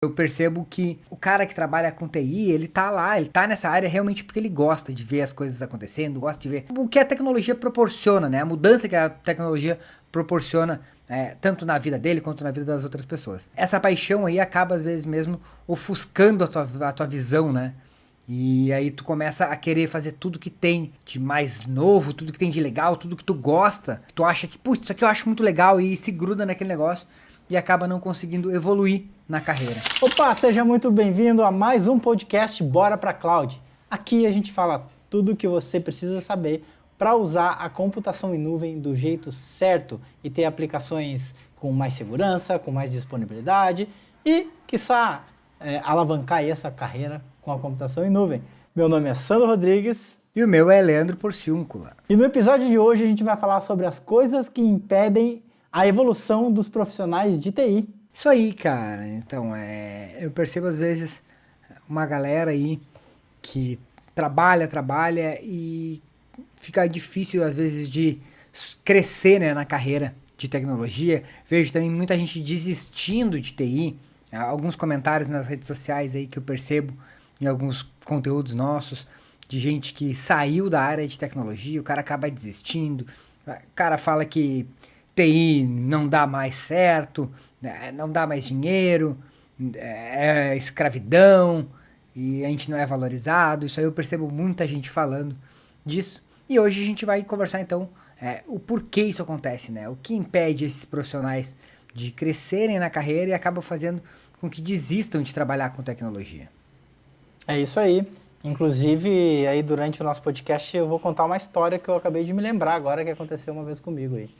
Eu percebo que o cara que trabalha com TI, ele tá lá, ele tá nessa área realmente porque ele gosta de ver as coisas acontecendo, gosta de ver o que a tecnologia proporciona, né? A mudança que a tecnologia proporciona, tanto na vida dele quanto na vida das outras pessoas. Essa paixão aí acaba às vezes mesmo ofuscando a tua visão, né? E aí tu começa a querer fazer tudo que tem de mais novo, tudo que tem de legal, tudo que tu gosta. Tu acha que, putz, isso aqui eu acho muito legal e se gruda naquele negócio e acaba não conseguindo evoluir na carreira. Opa, seja muito bem-vindo a mais um podcast Bora pra Cloud. Aqui a gente fala tudo o que você precisa saber para usar a computação em nuvem do jeito certo e ter aplicações com mais segurança, com mais disponibilidade e, quiçá, alavancar aí essa carreira com a computação em nuvem. Meu nome é Sandro Rodrigues. E o meu é Leandro Porciúncula. E no episódio de hoje a gente vai falar sobre as coisas que impedem a evolução dos profissionais de TI. Isso aí, cara. Então, eu percebo às vezes uma galera aí que trabalha e fica difícil às vezes de crescer, né, na carreira de tecnologia. Vejo também muita gente desistindo de TI. Alguns comentários nas redes sociais aí que eu percebo em alguns conteúdos nossos de gente que saiu da área de tecnologia, o cara acaba desistindo, o cara fala que TI não dá mais certo, não dá mais dinheiro, é escravidão e a gente não é valorizado. Isso aí eu percebo muita gente falando disso. E hoje a gente vai conversar então o porquê isso acontece, né? O que impede esses profissionais de crescerem na carreira e acaba fazendo com que desistam de trabalhar com tecnologia. É isso aí. Inclusive, aí durante o nosso podcast eu vou contar uma história que eu acabei de me lembrar agora que aconteceu uma vez comigo aí.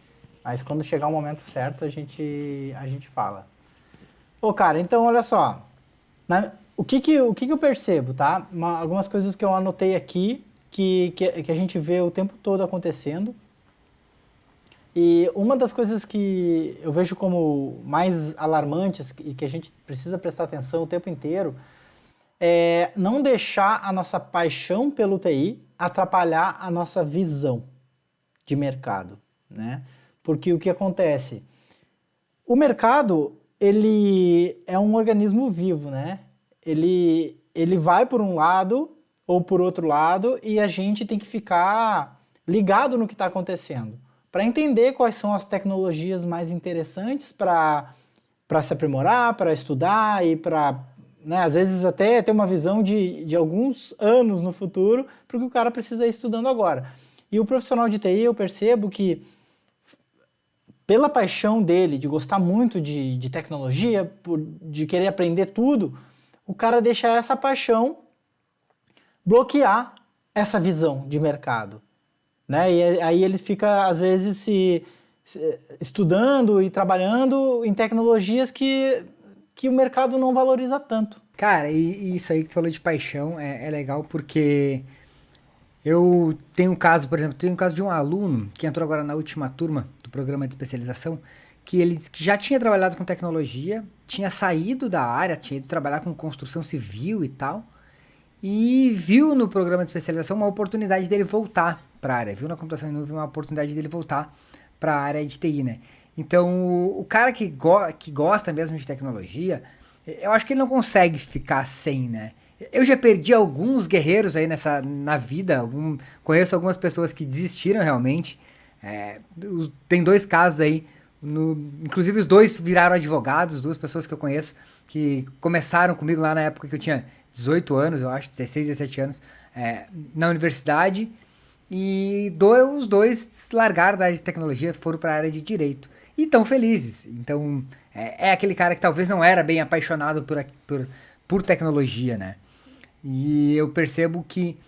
Mas quando chegar o momento certo a gente fala. Ô cara, então olha só. O que eu percebo, tá? Algumas coisas que eu anotei aqui que a gente vê o tempo todo acontecendo. E uma das coisas que eu vejo como mais alarmantes e que a gente precisa prestar atenção o tempo inteiro é não deixar a nossa paixão pelo TI atrapalhar a nossa visão de mercado, né? Porque o que acontece? O mercado, ele é um organismo vivo, né? Ele vai por um lado ou por outro lado e a gente tem que ficar ligado no que está acontecendo para entender quais são as tecnologias mais interessantes para se aprimorar, para estudar e para, né, às vezes até ter uma visão de alguns anos no futuro, porque o cara precisa ir estudando agora. E o profissional de TI, eu percebo que pela paixão dele, de gostar muito de tecnologia, de querer aprender tudo, o cara deixa essa paixão bloquear essa visão de mercado, né? E aí ele fica, às vezes, estudando e trabalhando em tecnologias que o mercado não valoriza tanto. Cara, e isso aí que tu falou de paixão é legal porque eu tenho um caso, por exemplo, tenho um caso de um aluno que entrou agora na última turma do programa de especialização, que ele disse que já tinha trabalhado com tecnologia, tinha saído da área, tinha ido trabalhar com construção civil e tal, e viu no programa de especialização uma oportunidade dele voltar para a área, viu na computação em nuvem uma oportunidade dele voltar para a área de TI, né? Então, o cara que gosta mesmo de tecnologia, eu acho que ele não consegue ficar sem, né? Eu já perdi alguns guerreiros aí na vida, conheço algumas pessoas que desistiram realmente. Tem dois casos aí, inclusive os dois viraram advogados, duas pessoas que eu conheço, que começaram comigo lá na época que eu tinha 18 anos, eu acho, 16, 17 anos, na universidade. E os dois largaram da área de tecnologia, foram para a área de direito. E estão felizes. Então, é aquele cara que talvez não era bem apaixonado por tecnologia, né? E eu percebo que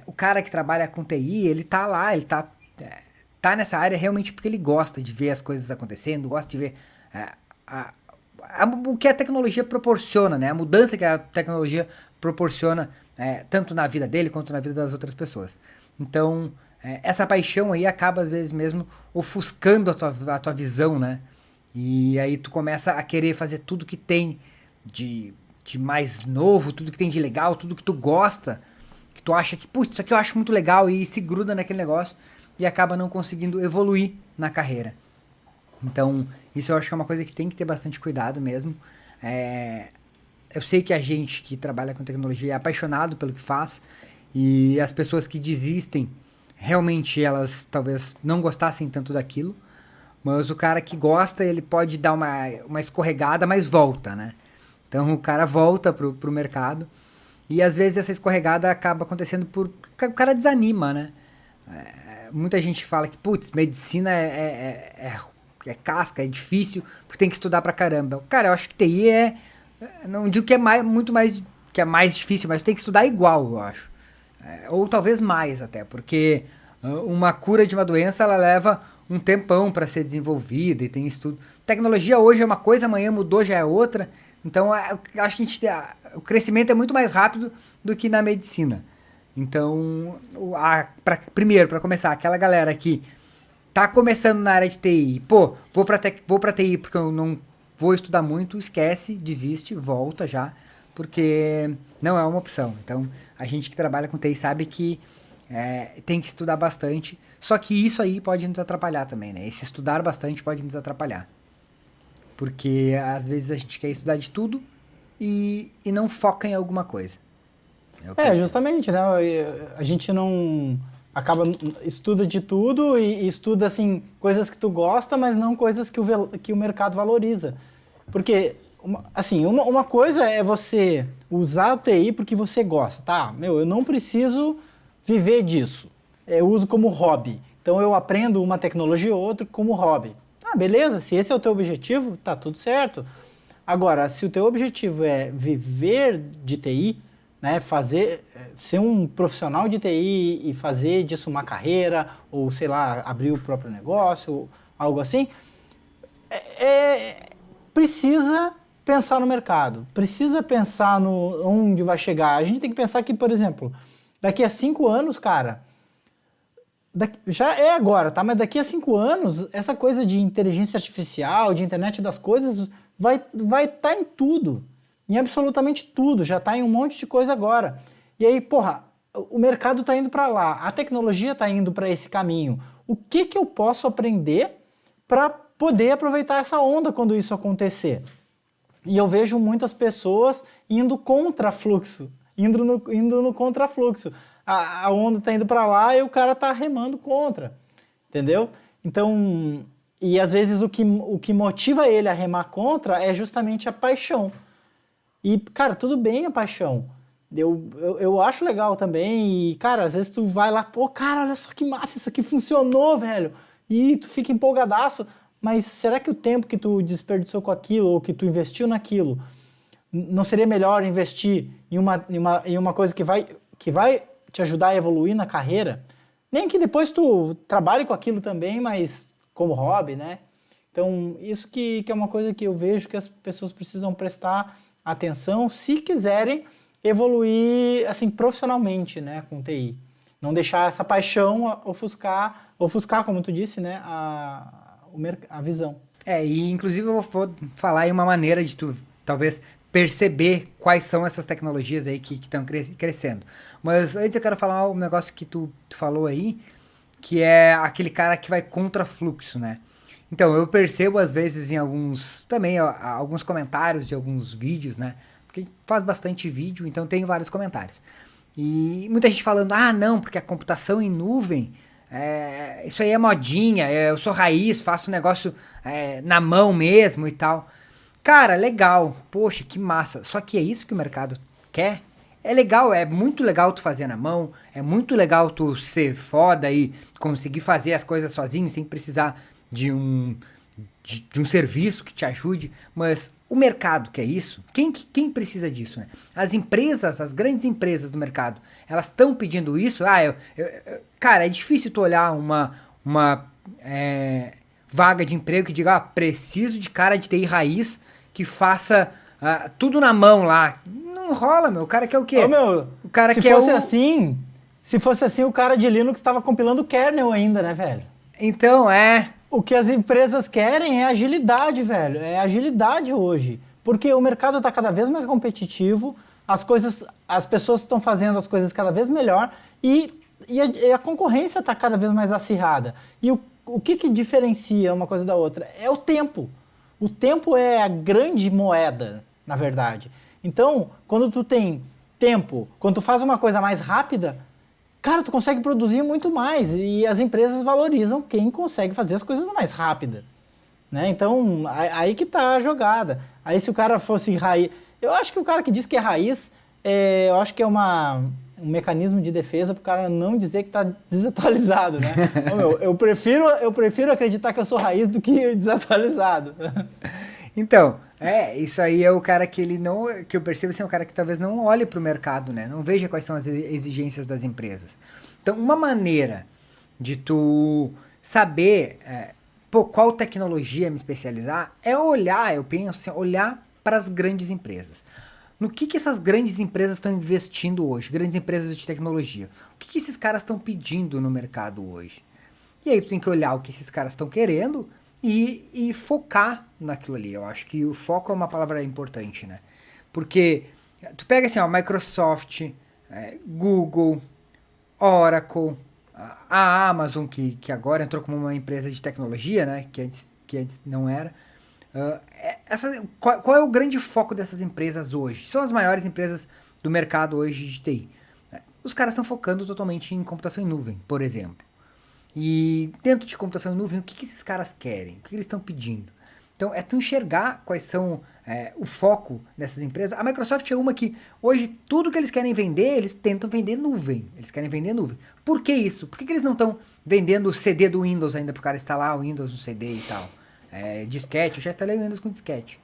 o cara que trabalha com TI, ele tá lá, ele tá nessa área realmente porque ele gosta de ver as coisas acontecendo, gosta de ver o que a tecnologia proporciona, né? A mudança que a tecnologia proporciona, tanto na vida dele quanto na vida das outras pessoas. Então, essa paixão aí acaba às vezes mesmo ofuscando a tua visão, né? E aí tu começa a querer fazer tudo que tem de mais novo, tudo que tem de legal, tudo que tu gosta, que tu acha que, putz, isso aqui eu acho muito legal e se gruda naquele negócio e acaba não conseguindo evoluir na carreira. Então, isso eu acho que é uma coisa que tem que ter bastante cuidado mesmo. eu sei que a gente que trabalha com tecnologia é apaixonado pelo que faz, e as pessoas que desistem, realmente elas talvez não gostassem tanto daquilo, mas o cara que gosta, ele pode dar uma escorregada, mas volta, né? Então o cara volta pro mercado, e às vezes essa escorregada acaba acontecendo o cara desanima, né? Muita gente fala que, putz, medicina é casca, é difícil, porque tem que estudar pra caramba. Cara, eu acho que TI não digo que é muito mais, que é mais difícil, mas tem que estudar igual, eu acho. Ou talvez mais até, porque uma cura de uma doença, ela leva um tempão para ser desenvolvida e tem estudo. Tecnologia hoje é uma coisa, amanhã mudou, já é outra. Então, eu acho que o crescimento é muito mais rápido do que na medicina. Então, primeiro, para começar, aquela galera que tá começando na área de TI, pô, vou pra TI porque eu não vou estudar muito, esquece, desiste, volta já, porque não é uma opção. Então, a gente que trabalha com TI sabe que tem que estudar bastante, só que isso aí pode nos atrapalhar também, né? Esse estudar bastante pode nos atrapalhar. Porque às vezes a gente quer estudar de tudo e não foca em alguma coisa. Justamente, né? A gente não estuda de tudo e estuda assim coisas que tu gosta, mas não coisas que o mercado valoriza. Porque uma coisa é você usar o TI porque você gosta, tá? Eu não preciso viver disso. Eu uso como hobby. Então eu aprendo uma tecnologia ou outra como hobby. Ah, beleza, se esse é o teu objetivo, tá tudo certo. Agora, se o teu objetivo é viver de TI, né, ser um profissional de TI e fazer disso uma carreira, ou sei lá, abrir o próprio negócio, ou algo assim, precisa pensar no mercado, precisa pensar no onde vai chegar. A gente tem que pensar que, por exemplo, daqui a 5 anos, cara, já é agora, tá? Mas daqui a 5 anos, essa coisa de inteligência artificial, de internet das coisas, vai estar em tudo. Em absolutamente tudo. Já está em um monte de coisa agora. E aí, porra, o mercado está indo para lá. A tecnologia está indo para esse caminho. O que eu posso aprender para poder aproveitar essa onda quando isso acontecer? E eu vejo muitas pessoas indo contra fluxo. Indo no contrafluxo. A onda tá indo para lá e o cara tá remando contra, entendeu? Então, e às vezes o que motiva ele a remar contra é justamente a paixão. E, cara, tudo bem a paixão. Eu acho legal também e, cara, às vezes tu vai lá, pô, cara, olha só que massa, isso aqui funcionou, velho. E tu fica empolgadaço, mas será que o tempo que tu desperdiçou com aquilo ou que tu investiu naquilo, não seria melhor investir em uma coisa que vai te ajudar a evoluir na carreira, nem que depois tu trabalhe com aquilo também, mas como hobby, né? Então, isso que é uma coisa que eu vejo que as pessoas precisam prestar atenção se quiserem evoluir, assim, profissionalmente, né, com TI. Não deixar essa paixão ofuscar, como tu disse, né, a visão. E inclusive eu vou falar aí uma maneira de tu, talvez, perceber quais são essas tecnologias aí que estão crescendo. Mas antes eu quero falar um negócio que tu falou aí, que é aquele cara que vai contra fluxo, né? Então, eu percebo às vezes em alguns comentários de alguns vídeos, né? Porque faz bastante vídeo, então tem vários comentários. E muita gente falando, não, porque a computação em nuvem, isso aí é modinha, eu sou raiz, faço um negócio na mão mesmo e tal. Cara, legal, poxa, que massa. Só que é isso que o mercado quer? É legal, é muito legal tu fazer na mão, é muito legal tu ser foda e conseguir fazer as coisas sozinho, sem precisar de um serviço que te ajude, mas o mercado quer isso? Quem precisa disso, né? As grandes empresas do mercado, elas estão pedindo isso? Cara, é difícil tu olhar uma vaga de emprego que diga, preciso de cara de TI raiz que faça tudo na mão lá. Não rola, meu. O cara quer o quê? O cara se fosse assim, o cara de Linux estava compilando kernel ainda, né, velho? Então, O que as empresas querem é agilidade, velho. É agilidade hoje. Porque o mercado está cada vez mais competitivo, as pessoas estão fazendo as coisas cada vez melhor e a concorrência está cada vez mais acirrada. E o que diferencia uma coisa da outra? É o tempo. O tempo é a grande moeda, na verdade. Então, quando tu tem tempo, quando tu faz uma coisa mais rápida, cara, tu consegue produzir muito mais e as empresas valorizam quem consegue fazer as coisas mais rápidas, né? Então, aí que tá a jogada. Aí se o cara fosse raiz... Eu acho que o cara que diz que é raiz, eu acho que é um mecanismo de defesa pro cara não dizer que tá desatualizado, né? eu prefiro acreditar que eu sou raiz do que desatualizado. Então, isso aí é o cara que ele não, que eu percebo assim, é um cara que talvez não olhe para o mercado, né? Não veja quais são as exigências das empresas. Então, uma maneira de tu saber qual tecnologia me especializar é olhar, eu penso assim, olhar para as grandes empresas. No que essas grandes empresas estão investindo hoje? Grandes empresas de tecnologia. O que esses caras estão pedindo no mercado hoje? E aí tu tem que olhar o que esses caras estão querendo e focar naquilo ali. Eu acho que o foco é uma palavra importante, né? Porque tu pega assim, ó, Microsoft, Google, Oracle, a Amazon, que agora entrou como uma empresa de tecnologia, né? Que antes não era. Qual é o grande foco dessas empresas hoje? São as maiores empresas do mercado hoje de TI. Os caras estão focando totalmente em computação em nuvem, por exemplo. E dentro de computação em nuvem, o que esses caras querem? O que eles estão pedindo? Então, é tu enxergar quais são o foco dessas empresas. A Microsoft é uma que, hoje, tudo que eles querem vender, eles tentam vender nuvem. Eles querem vender nuvem. Por que isso? Por que eles não estão vendendo o CD do Windows ainda para o cara instalar o Windows no CD e tal? Disquete, eu já instalei o Windows com disquete.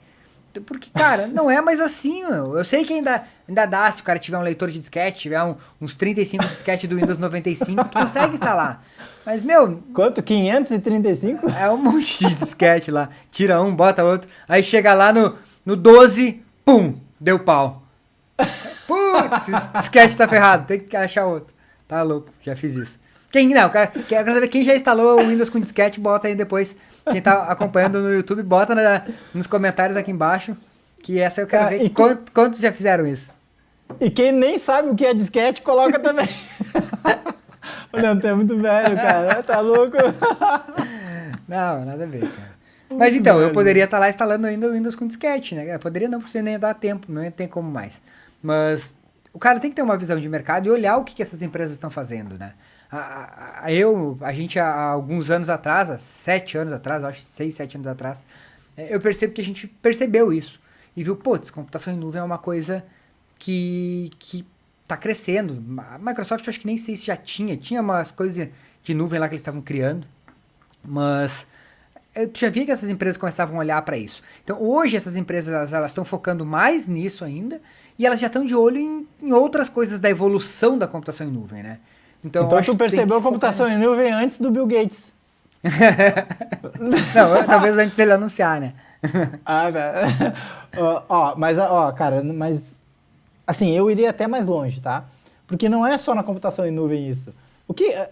Porque, cara, não é mais assim, meu. Eu sei que ainda dá, se o cara tiver um leitor de disquete, tiver uns 35 disquete do Windows 95, tu consegue instalar. Mas, meu... Quanto? 535? É um monte de disquete lá. Tira um, bota outro. Aí chega lá no 12, pum, deu pau. Putz, esse disquete tá ferrado, tem que achar outro. Tá louco, já fiz isso. Quero saber quem já instalou o Windows com disquete, bota aí depois. Quem tá acompanhando no YouTube, bota nos comentários aqui embaixo, que essa eu quero ver quantos já fizeram isso. E quem nem sabe o que é disquete, coloca também. Olha, tu é muito velho, cara, tá louco? Não, nada a ver, cara. Mas então, eu poderia estar lá instalando ainda o Windows com disquete, né? Eu poderia não, porque nem ia dar tempo, não ia ter como mais. Mas o cara tem que ter uma visão de mercado e olhar o que essas empresas estão fazendo, né? A gente há alguns anos atrás, há 7 anos atrás, acho 6, 7 anos atrás, eu percebo que a gente percebeu isso. E viu, putz, computação em nuvem é uma coisa que tá crescendo. A Microsoft, eu acho que nem sei se já tinha umas coisas de nuvem lá que eles estavam criando, mas eu já vi que essas empresas começavam a olhar para isso. Então, hoje essas empresas elas estão focando mais nisso ainda e elas já estão de olho em outras coisas da evolução da computação em nuvem, né? Então tu percebeu a computação em nuvem antes do Bill Gates. Não, talvez antes dele anunciar, né? Cara, mas assim, eu iria até mais longe, tá? Porque não é só na computação em nuvem isso.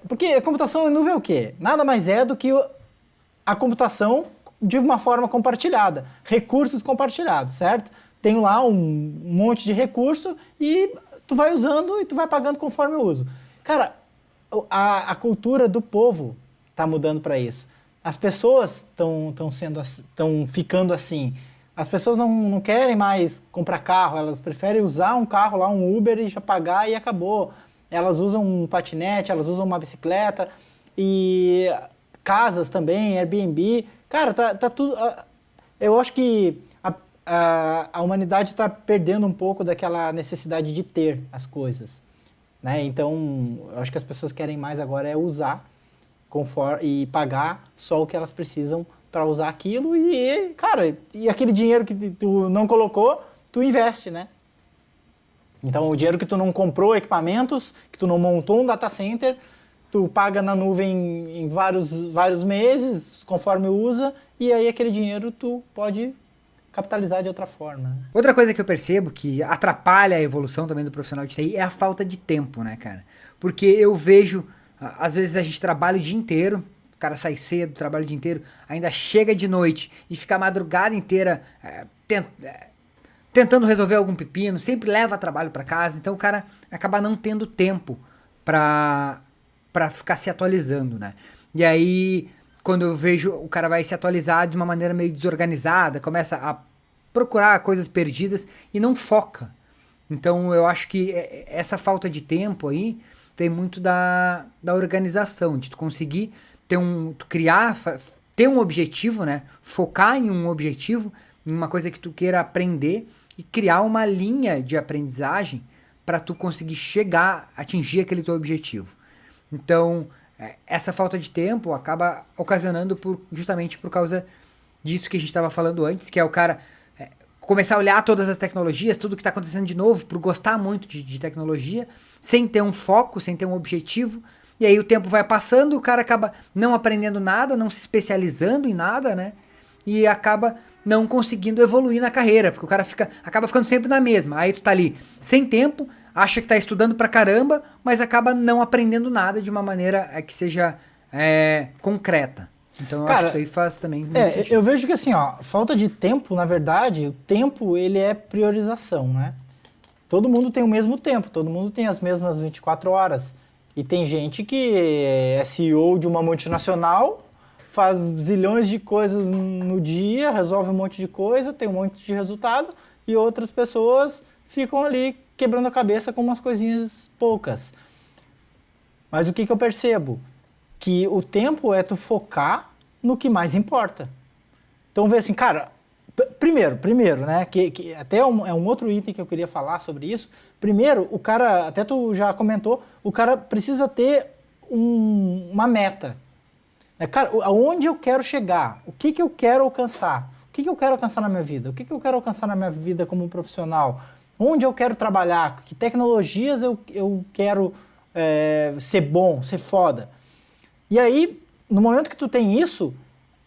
Porque a computação em nuvem é o quê? Nada mais é do que a computação de uma forma compartilhada. Recursos compartilhados, certo? Tem lá um monte de recurso e tu vai usando e tu vai pagando conforme o uso. Cara, a cultura do povo tá mudando para isso. As pessoas estão ficando assim. As pessoas não querem mais comprar carro, elas preferem usar um carro lá, um Uber e já pagar e acabou. Elas usam um patinete, elas usam uma bicicleta e casas também, Airbnb. Cara, tá tudo... Eu acho que a humanidade está perdendo um pouco daquela necessidade de ter as coisas, né? Então, eu acho que as pessoas querem mais agora é usar e pagar só o que elas precisam para usar aquilo e, cara, e aquele dinheiro que tu não colocou, tu investe, né? Então, o dinheiro que tu não comprou equipamentos, que tu não montou um data center, tu paga na nuvem em vários meses, conforme usa, e aí aquele dinheiro tu pode capitalizar de outra forma. Né? Outra coisa que eu percebo que atrapalha a evolução também do profissional de TI é a falta de tempo, né, cara? Porque eu vejo, às vezes a gente trabalha o dia inteiro, o cara sai cedo, trabalha o dia inteiro, ainda chega de noite e fica a madrugada inteira tentando resolver algum pepino, sempre leva trabalho para casa, então o cara acaba não tendo tempo para ficar se atualizando, né? E aí, quando eu vejo o cara vai se atualizar de uma maneira meio desorganizada, começa a procurar coisas perdidas e não foca. Então eu acho que essa falta de tempo aí vem muito da organização, de tu conseguir tu criar, ter um objetivo, né? Focar em um objetivo, em uma coisa que tu queira aprender e criar uma linha de aprendizagem para tu conseguir chegar, atingir aquele teu objetivo. Então, essa falta de tempo acaba ocasionando justamente por causa disso que a gente estava falando antes, que é o cara começar a olhar todas as tecnologias, tudo que está acontecendo de novo, por gostar muito de tecnologia, sem ter um foco, sem ter um objetivo. E aí o tempo vai passando, o cara acaba não aprendendo nada, não se especializando em nada, né? E acaba não conseguindo evoluir na carreira, porque o cara acaba ficando sempre na mesma. Aí tu tá ali sem tempo, acha que tá estudando pra caramba, mas acaba não aprendendo nada de uma maneira que seja concreta. Então eu acho que isso aí faz também muito sentido. Eu vejo que assim, ó, falta de tempo, na verdade, o tempo ele é priorização, né? Todo mundo tem o mesmo tempo, todo mundo tem as mesmas 24 horas. E tem gente que é CEO de uma multinacional, faz zilhões de coisas no dia, resolve um monte de coisa, tem um monte de resultado, e outras pessoas ficam ali quebrando a cabeça com umas coisinhas poucas. Mas o que eu percebo? Que o tempo é tu focar no que mais importa. Então, vê assim, cara, primeiro, né, que até é um outro item que eu queria falar sobre isso. Primeiro, o cara, até tu já comentou, o cara precisa ter uma meta. Cara, aonde eu quero chegar? O que eu quero alcançar? O que eu quero alcançar na minha vida? O que eu quero alcançar na minha vida como profissional? Onde eu quero trabalhar? Que tecnologias eu quero ser bom, ser foda? E aí, no momento que tu tem isso,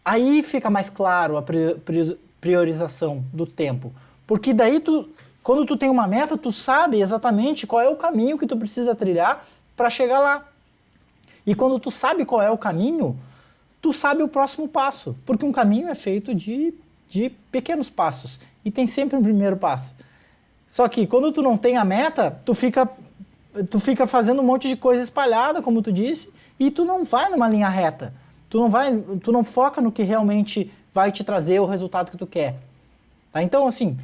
aí fica mais claro a priorização do tempo. Porque daí, quando tu tem uma meta, tu sabe exatamente qual é o caminho que tu precisa trilhar para chegar lá. E quando tu sabe qual é o caminho, tu sabe o próximo passo. Porque um caminho é feito de pequenos passos. E tem sempre um primeiro passo. Só que quando tu não tem a meta, tu fica fazendo um monte de coisa espalhada, como tu disse, e tu não vai numa linha reta. Tu não foca no que realmente vai te trazer o resultado que tu quer. Tá? Então, assim,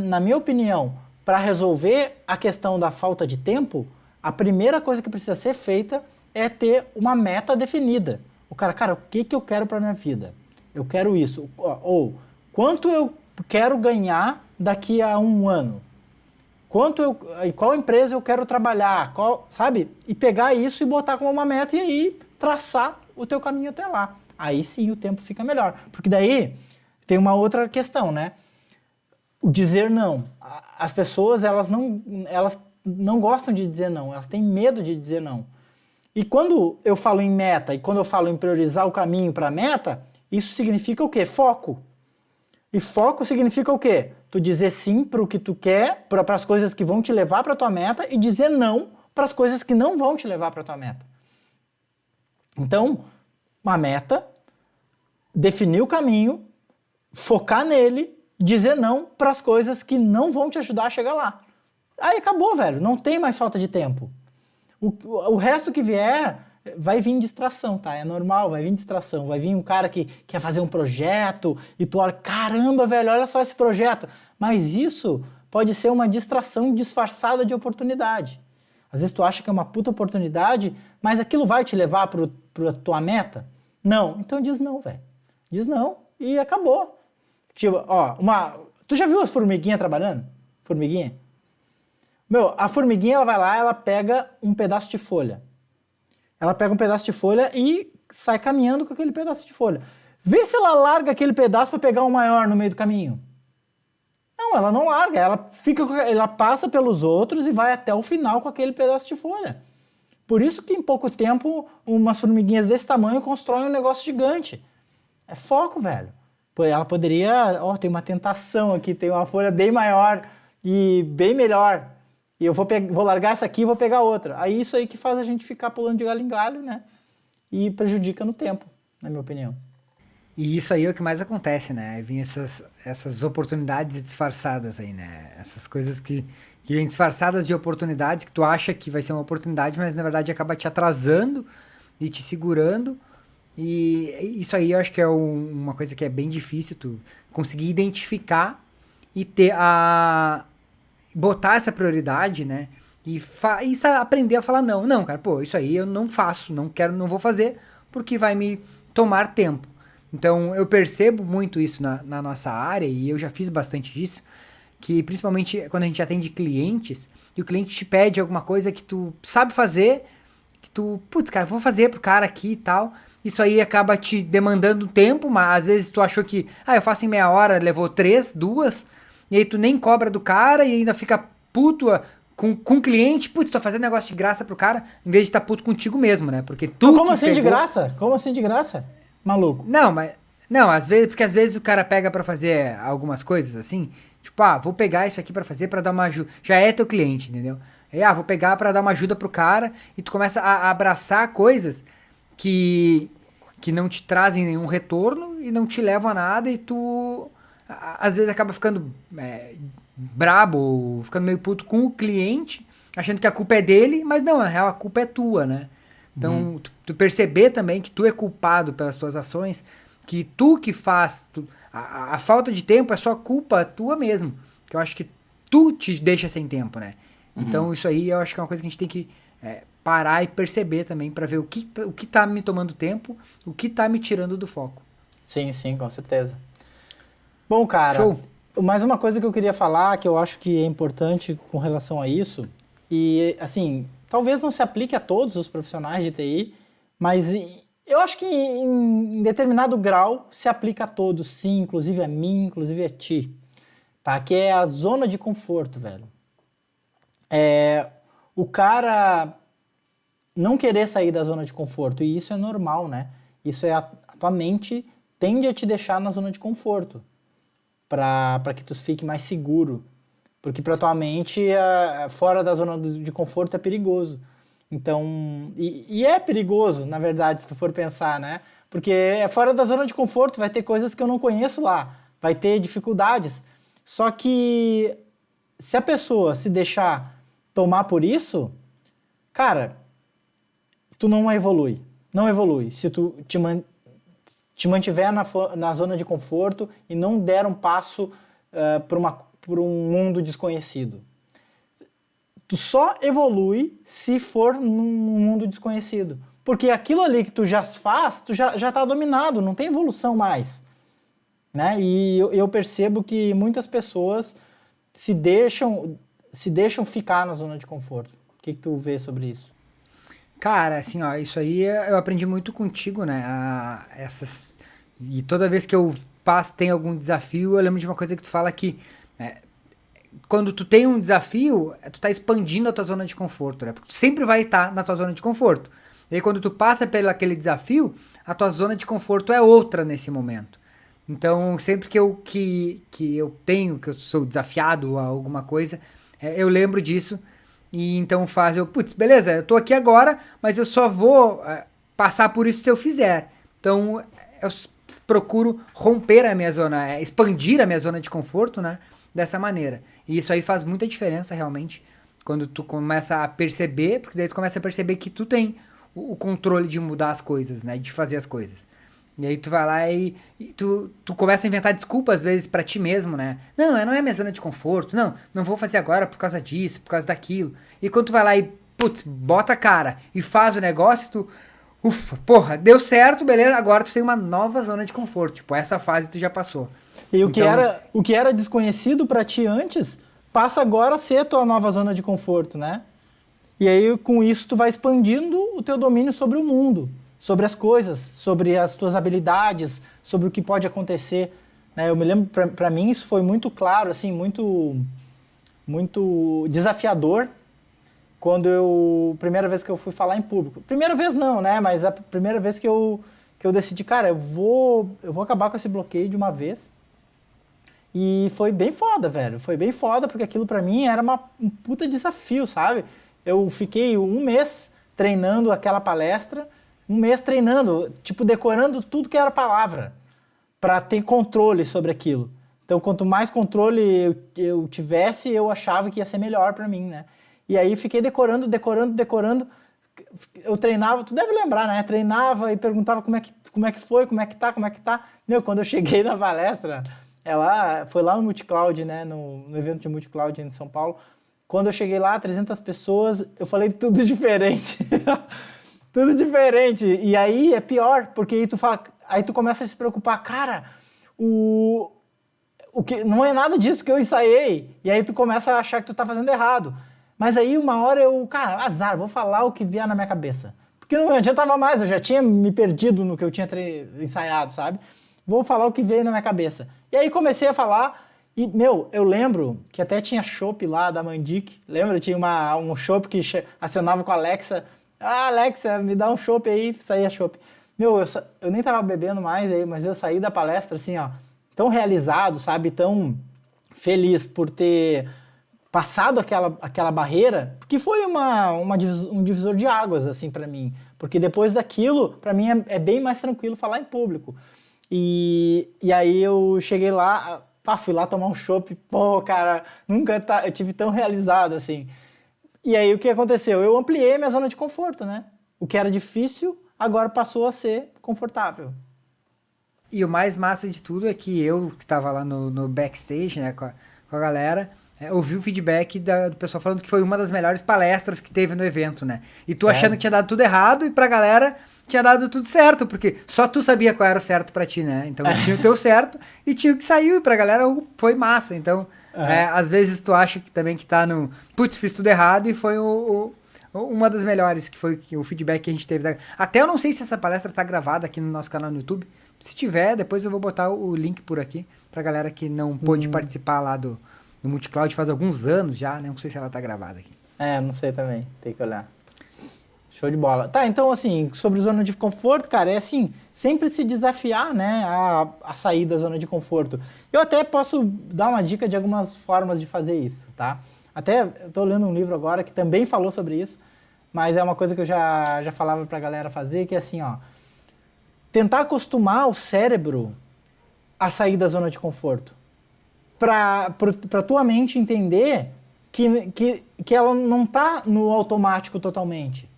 na minha opinião, para resolver a questão da falta de tempo, a primeira coisa que precisa ser feita é ter uma meta definida. O cara, o que eu quero para minha vida? Eu quero isso. Ou, quanto eu quero ganhar daqui a um ano? Qual empresa eu quero trabalhar? Sabe? E pegar isso e botar como uma meta e aí traçar o teu caminho até lá. Aí sim o tempo fica melhor. Porque daí tem uma outra questão, né? O dizer não. As pessoas, elas não gostam de dizer não. Elas têm medo de dizer não. E quando eu falo em meta e quando eu falo em priorizar o caminho para a meta, isso significa o quê? Foco. E foco significa o quê? Tu dizer sim para o que tu quer, para as coisas que vão te levar para a tua meta e dizer não para as coisas que não vão te levar para a tua meta. Então, uma meta, definir o caminho, focar nele, dizer não para as coisas que não vão te ajudar a chegar lá. Aí acabou, velho. Não tem mais falta de tempo. O resto que vier vai vir distração, tá? É normal, vai vir distração. Vai vir um cara que quer fazer um projeto e tu olha, caramba, velho, olha só esse projeto. Mas isso pode ser uma distração disfarçada de oportunidade. Às vezes tu acha que é uma puta oportunidade, mas aquilo vai te levar pra tua meta? Não. Então diz não, velho. Diz não e acabou. Tipo, ó, tu já viu as formiguinhas trabalhando? Formiguinha? Meu, a formiguinha, ela vai lá, ela pega um pedaço de folha. Ela pega um pedaço de folha e sai caminhando com aquele pedaço de folha. Vê se ela larga aquele pedaço para pegar um maior no meio do caminho. Não, ela não larga. Ela passa pelos outros e vai até o final com aquele pedaço de folha. Por isso que em pouco tempo, umas formiguinhas desse tamanho constroem um negócio gigante. É foco, velho. Ela poderia... tem uma tentação aqui, tem uma folha bem maior e bem melhor. E eu vou largar essa aqui e vou pegar outra. Aí isso aí que faz a gente ficar pulando de galho em galho, né? E prejudica no tempo, na minha opinião. E isso aí é o que mais acontece, né? Vem essas oportunidades disfarçadas aí, né? Essas coisas que vêm disfarçadas de oportunidades, que tu acha que vai ser uma oportunidade, mas na verdade acaba te atrasando e te segurando. E isso aí eu acho que é uma coisa que é bem difícil tu conseguir identificar e ter a botar essa prioridade, né? Aprender a falar não, não, cara, pô, isso aí eu não faço, não quero, não vou fazer porque vai me tomar tempo. Então eu percebo muito isso na nossa área e eu já fiz bastante disso, que principalmente quando a gente atende clientes e o cliente te pede alguma coisa que tu sabe fazer, que tu, putz, cara, vou fazer pro cara aqui e tal. Isso aí acaba te demandando tempo, mas às vezes tu achou que, eu faço em meia hora, levou 3, 2, e aí tu nem cobra do cara e ainda fica puto com o cliente, putz, tô fazendo negócio de graça pro cara, em vez de estar puto contigo mesmo, né? Porque tu Mas como que assim de pegou... graça? Como assim de graça? Maluco. Não, mas... Não, às vezes, porque às vezes o cara pega pra fazer algumas coisas assim, tipo, vou pegar isso aqui pra fazer pra dar uma ajuda. Já é teu cliente, entendeu? Aí, vou pegar pra dar uma ajuda pro cara e tu começa a abraçar coisas que que não te trazem nenhum retorno e não te levam a nada e tu às vezes acaba ficando brabo, ou ficando meio puto com o cliente, achando que a culpa é dele, mas não, na real a culpa é tua, né? Então, tu perceber também que tu é culpado pelas tuas ações, que tu que faz, a falta de tempo é só culpa tua mesmo, que eu acho que tu te deixa sem tempo, né? Então, isso aí eu acho que é uma coisa que a gente tem que parar e perceber também para ver o que tá me tomando tempo, o que tá me tirando do foco. Sim, sim, com certeza. Bom, cara, Show. mais uma coisa que eu queria falar, que eu acho que é importante com relação a isso, e assim, talvez não se aplique a todos os profissionais de TI, mas eu acho que em determinado grau se aplica a todos, sim, inclusive a mim, inclusive a ti, tá? Que é a zona de conforto, velho. O cara não querer sair da zona de conforto, e isso é normal, né? Isso é a tua mente tende a te deixar na zona de conforto, para que tu fique mais seguro, porque para tua mente fora da zona de conforto é perigoso. Então, e é perigoso, na verdade, se tu for pensar, né? Porque fora da zona de conforto, vai ter coisas que eu não conheço lá, vai ter dificuldades. Só que se a pessoa se deixar tomar por isso, cara, tu não evolui. Não evolui. Se tu te mantiver na zona de conforto e não der um passo para um mundo desconhecido. Tu só evolui se for num mundo desconhecido. Porque aquilo ali que tu já faz, tu já tá dominado, não tem evolução mais. Né? E eu percebo que muitas pessoas se deixam ficar na zona de conforto. O que tu vê sobre isso? Cara, assim, ó, isso aí eu aprendi muito contigo, né? E toda vez que eu tem algum desafio, eu lembro de uma coisa que tu fala que quando tu tem um desafio, tu tá expandindo a tua zona de conforto, né? Porque tu sempre vai estar na tua zona de conforto. E aí quando tu passa pelo aquele desafio, a tua zona de conforto é outra nesse momento. Então, sempre que eu sou desafiado a alguma coisa, eu lembro disso. E então putz, beleza, eu tô aqui agora, mas eu só vou passar por isso se eu fizer. Então, eu procuro romper a minha zona, expandir a minha zona de conforto, né? Dessa maneira. E isso aí faz muita diferença, realmente, quando tu começa a perceber, porque daí tu começa a perceber que tu tem o controle de mudar as coisas, né? De fazer as coisas. E aí tu vai lá e tu começa a inventar desculpas, às vezes, pra ti mesmo, né? Não é minha zona de conforto. Não vou fazer agora por causa disso, por causa daquilo. E quando tu vai lá e, putz, bota a cara e faz o negócio, tu... Ufa, porra, deu certo, beleza, agora tu tem uma nova zona de conforto. Tipo, essa fase tu já passou. E Então, o que era desconhecido pra ti antes, passa agora a ser a tua nova zona de conforto, né? E aí, com isso, tu vai expandindo o teu domínio sobre o mundo, sobre as coisas, sobre as tuas habilidades, sobre o que pode acontecer. Né? Eu me lembro, para mim, isso foi muito claro, assim, muito desafiador, primeira vez que eu fui falar em público. Primeira vez não, né? Mas a primeira vez que eu decidi, cara, eu vou acabar com esse bloqueio de uma vez. E foi bem foda, velho. Foi bem foda, porque aquilo pra mim era um puta desafio, sabe? Eu fiquei um mês treinando aquela palestra, um mês treinando, tipo, decorando tudo que era palavra, pra ter controle sobre aquilo. Então, quanto mais controle eu tivesse, eu achava que ia ser melhor pra mim, né? E aí fiquei decorando. eu treinava, tu deve lembrar, né? Treinava e perguntava como é que foi, como é que tá. Meu, quando eu cheguei na palestra, foi lá no Multicloud, né? No evento de Multicloud em São Paulo. Quando eu cheguei lá, 300 pessoas, eu falei tudo diferente. Tudo diferente. E aí é pior, porque aí tu começa a se preocupar, cara, o que não é nada disso que eu ensaiei. E aí tu começa a achar que tu tá fazendo errado. Mas aí uma hora cara, azar, vou falar o que vier na minha cabeça. Porque não adiantava mais, eu já tinha me perdido no que eu tinha ensaiado, sabe? Vou falar o que veio na minha cabeça. E aí comecei a falar e, meu, eu lembro que até tinha chopp lá da Mandic. Lembra? Tinha um chopp que acionava com a Alexa. Ah, Alexa, me dá um chopp aí, saía chopp. Meu, eu nem tava bebendo mais aí, mas eu saí da palestra assim, ó, tão realizado, sabe? Tão feliz por ter passado aquela barreira, porque foi um divisor de águas, assim, pra mim. Porque depois daquilo, pra mim é bem mais tranquilo falar em público. E aí eu cheguei lá, fui lá tomar um chopp, pô, cara, eu tive tão realizado, assim. E aí o que aconteceu? Eu ampliei minha zona de conforto, né? O que era difícil, agora passou a ser confortável. E o mais massa de tudo é que eu, que tava lá no backstage, né, com a galera, ouvi o feedback do pessoal falando que foi uma das melhores palestras que teve no evento, né? E tu achando que tinha dado tudo errado e pra galera tinha dado tudo certo, porque só tu sabia qual era o certo pra ti, né? Então tinha o teu certo e tinha o que saiu e pra galera foi massa. Então, às vezes tu acha que também que tá no... Putz, fiz tudo errado e foi uma das melhores, que foi o feedback que a gente teve. Até eu não sei se essa palestra tá gravada aqui no nosso canal no YouTube. Se tiver, depois eu vou botar o link por aqui pra galera que não pôde participar lá do Multicloud faz alguns anos já, né? Não sei se ela tá gravada aqui. Não sei também, tem que olhar. Show de bola. Tá, então assim, sobre zona de conforto, cara, é assim, sempre se desafiar, né, a sair da zona de conforto. Eu até posso dar uma dica de algumas formas de fazer isso, tá? Até eu tô lendo um livro agora que também falou sobre isso, mas é uma coisa que eu já falava pra galera fazer, que é assim, ó, tentar acostumar o cérebro a sair da zona de conforto. Pra tua mente entender que ela não tá no automático totalmente.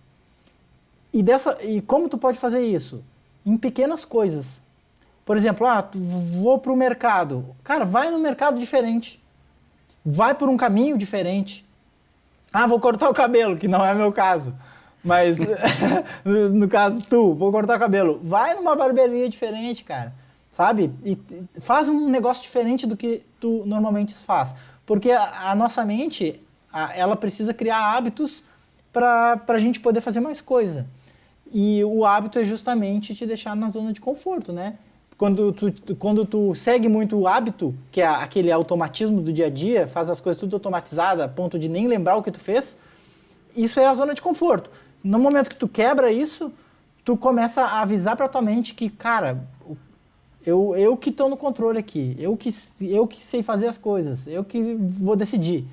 E como tu pode fazer isso? Em pequenas coisas. Por exemplo, vou pro mercado. Cara, vai no mercado diferente. Vai por um caminho diferente. Vou cortar o cabelo, que não é meu caso. Mas, no caso, vou cortar o cabelo. Vai numa barbearia diferente, cara. Sabe? E faz um negócio diferente do que tu normalmente faz. Porque a nossa mente, ela precisa criar hábitos pra gente poder fazer mais coisa. E o hábito é justamente te deixar na zona de conforto, né? Quando tu segue muito o hábito, que é aquele automatismo do dia a dia, faz as coisas tudo automatizada, a ponto de nem lembrar o que tu fez, isso é a zona de conforto. No momento que tu quebra isso, tu começa a avisar pra tua mente que, cara, eu que tô no controle aqui, eu que sei fazer as coisas, eu que vou decidir.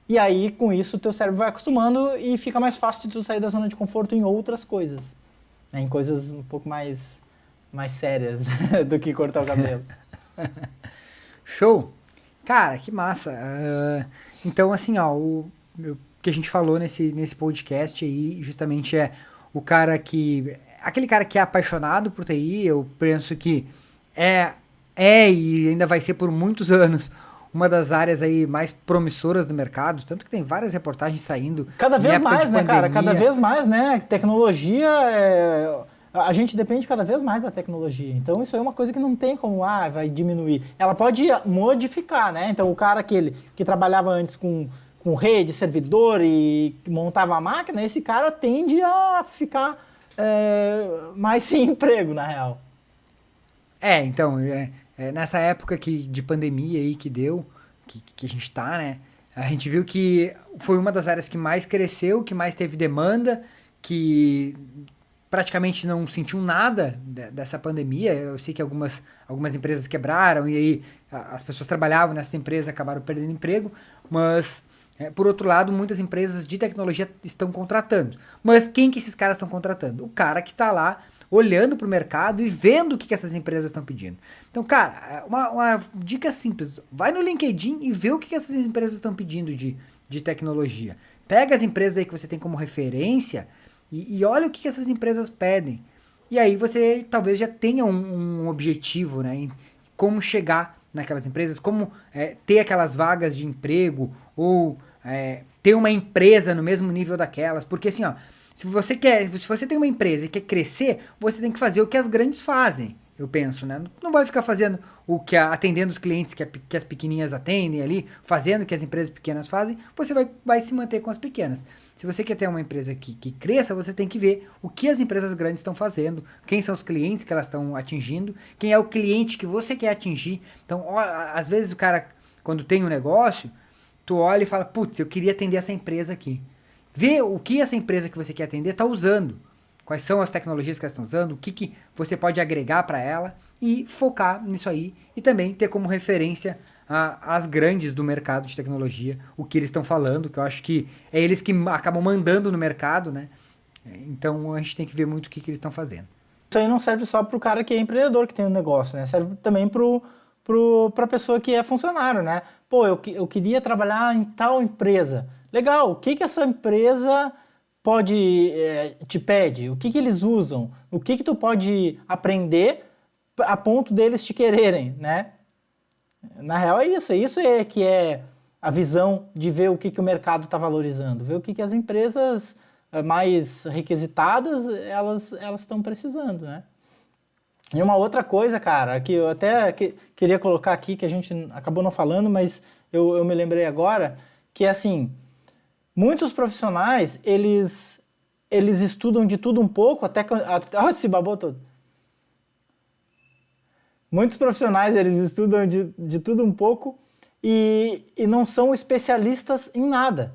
E aí, com isso, o teu cérebro vai acostumando e fica mais fácil de tu sair da zona de conforto em outras coisas. Né? Em coisas um pouco mais sérias do que cortar o cabelo. Show! Cara, que massa! Então, assim, ó, o que a gente falou nesse podcast aí, justamente é o cara que... Aquele cara que é apaixonado por TI, eu penso que é e ainda vai ser por muitos anos uma das áreas aí mais promissoras do mercado, tanto que tem várias reportagens saindo. Cada vez mais, né, cara? Cada vez mais, né? Tecnologia, a gente depende cada vez mais da tecnologia. Então isso é uma coisa que não tem como, vai diminuir. Ela pode modificar, né? Então o cara que trabalhava antes com rede, servidor e montava a máquina, esse cara tende a ficar mais sem emprego, na real. Então, nessa época de pandemia aí que deu, que a gente tá, né? A gente viu que foi uma das áreas que mais cresceu, que mais teve demanda, que praticamente não sentiu nada dessa pandemia. Eu sei que algumas empresas quebraram e aí as pessoas trabalhavam nessas empresas acabaram perdendo emprego, mas por outro lado, muitas empresas de tecnologia estão contratando. Mas quem que esses caras estão contratando? O cara que tá lá olhando para o mercado e vendo o que essas empresas estão pedindo. Então, cara, uma dica simples, vai no LinkedIn e vê o que essas empresas estão pedindo de tecnologia. Pega as empresas aí que você tem como referência E olha o que essas empresas pedem. E aí você talvez já tenha um objetivo, né? Em como chegar naquelas empresas, como ter aquelas vagas de emprego, ou ter uma empresa no mesmo nível daquelas. Porque assim, ó, se você tem uma empresa e quer crescer, você tem que fazer o que as grandes fazem, eu penso, né? Não vai ficar fazendo atendendo os clientes que as pequenininhas atendem ali, fazendo o que as empresas pequenas fazem, você vai se manter com as pequenas. Se você quer ter uma empresa que cresça, você tem que ver o que as empresas grandes estão fazendo, quem são os clientes que elas estão atingindo, quem é o cliente que você quer atingir. Então, ó, às vezes o cara, quando tem um negócio, tu olha e fala, putz, eu queria atender essa empresa aqui. Vê o que essa empresa que você quer atender está usando. Quais são as tecnologias que elas estão usando, o que você pode agregar para ela e focar nisso aí. E também ter como referência as grandes do mercado de tecnologia, o que eles estão falando, que eu acho que é eles que acabam mandando no mercado, né? Então a gente tem que ver muito o que eles estão fazendo. Isso aí não serve só para o cara que é empreendedor, que tem um negócio, né? Serve também para a pessoa que é funcionário, né? Pô, eu queria trabalhar em tal empresa. Legal, o que essa empresa te pede? O que eles usam? O que tu pode aprender a ponto deles te quererem, né? Na real é isso que é a visão de ver o que o mercado está valorizando, ver o que as empresas mais requisitadas elas estão precisando, né? E uma outra coisa, cara, que eu até queria colocar aqui, que a gente acabou não falando, mas eu me lembrei agora, que é assim, muitos profissionais, eles estudam de tudo um pouco, olha se babou todo. Muitos profissionais, eles estudam de tudo um pouco e não são especialistas em nada.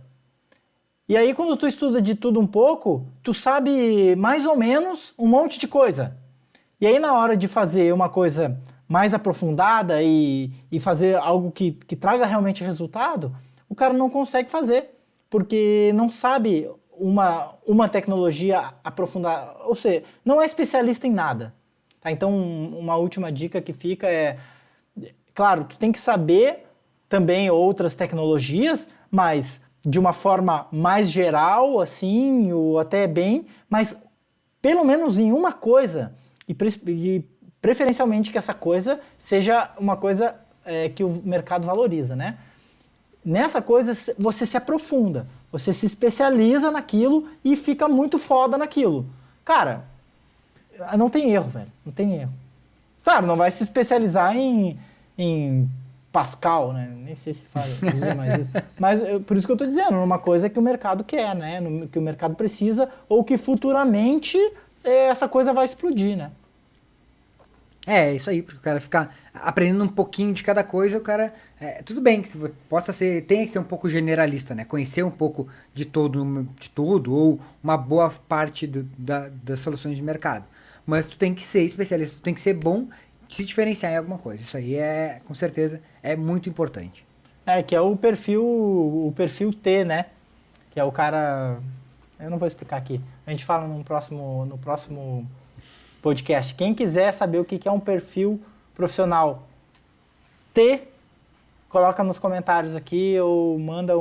E aí, quando tu estuda de tudo um pouco, tu sabe mais ou menos um monte de coisa. E aí, na hora de fazer uma coisa mais aprofundada e fazer algo que traga realmente resultado, o cara não consegue fazer, porque não sabe uma tecnologia aprofundada, ou seja, não é especialista em nada. Tá? Então, uma última dica que fica é, claro, tu tem que saber também outras tecnologias, mas de uma forma mais geral, assim, ou até bem, mas pelo menos em uma coisa, e preferencialmente que essa coisa seja uma coisa que o mercado valoriza, né? Nessa coisa você se aprofunda, você se especializa naquilo e fica muito foda naquilo. Cara, não tem erro, velho, não tem erro. Claro, não vai se especializar em Pascal, né? Nem sei se usa mais isso. Mas por isso que eu tô dizendo, numa coisa que o mercado quer, né? Que o mercado precisa, ou que futuramente essa coisa vai explodir, né? É isso aí, porque o cara ficar aprendendo um pouquinho de cada coisa, o cara. Tudo bem que tenha que ser um pouco generalista, né? Conhecer um pouco de tudo, ou uma boa parte das soluções de mercado. Mas tu tem que ser especialista, tu tem que ser bom, se diferenciar em alguma coisa. Isso aí com certeza, é muito importante. Que é o perfil T, né? Que é o cara. Eu não vou explicar aqui. A gente fala no próximo podcast. Quem quiser saber o que é um perfil profissional T, coloca nos comentários aqui ou manda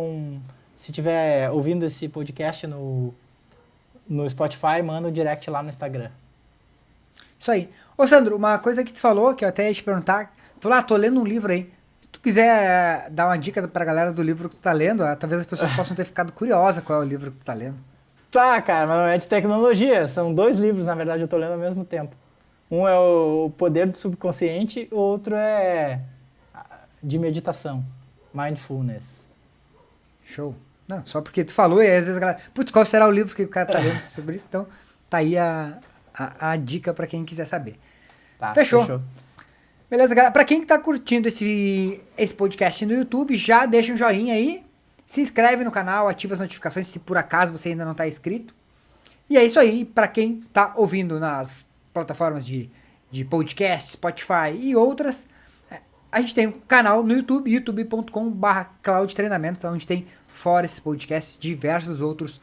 se estiver ouvindo esse podcast no Spotify, manda um direct lá no Instagram. Isso aí. Ô Sandro, uma coisa que tu falou, que eu até ia te perguntar, tu falou, tô lendo um livro aí. Se tu quiser dar uma dica pra galera do livro que tu tá lendo, talvez as pessoas possam ter ficado curiosas qual é o livro que tu tá lendo. Tá, cara, mas não é de tecnologia. São 2 livros, na verdade, eu tô lendo ao mesmo tempo. Um é o Poder do Subconsciente, o outro é de meditação, Mindfulness. Show. Não, só porque tu falou e às vezes a galera, putz, qual será o livro que o cara tá lendo sobre isso? Então, tá aí a dica pra quem quiser saber. Tá, Fechou. Beleza, galera? Pra quem tá curtindo esse podcast no YouTube, já deixa um joinha aí, se inscreve no canal, ativa as notificações se por acaso você ainda não tá inscrito. E é isso aí, pra quem tá ouvindo nas plataformas de podcast, Spotify e outras, a gente tem um canal no YouTube, youtube.com/cloudtreinamentos, onde tem, fora esse podcast, diversos outros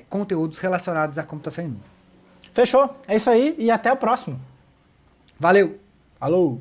conteúdos relacionados à computação em nuvem. Fechou, é isso aí e até o próximo. Valeu! Falou!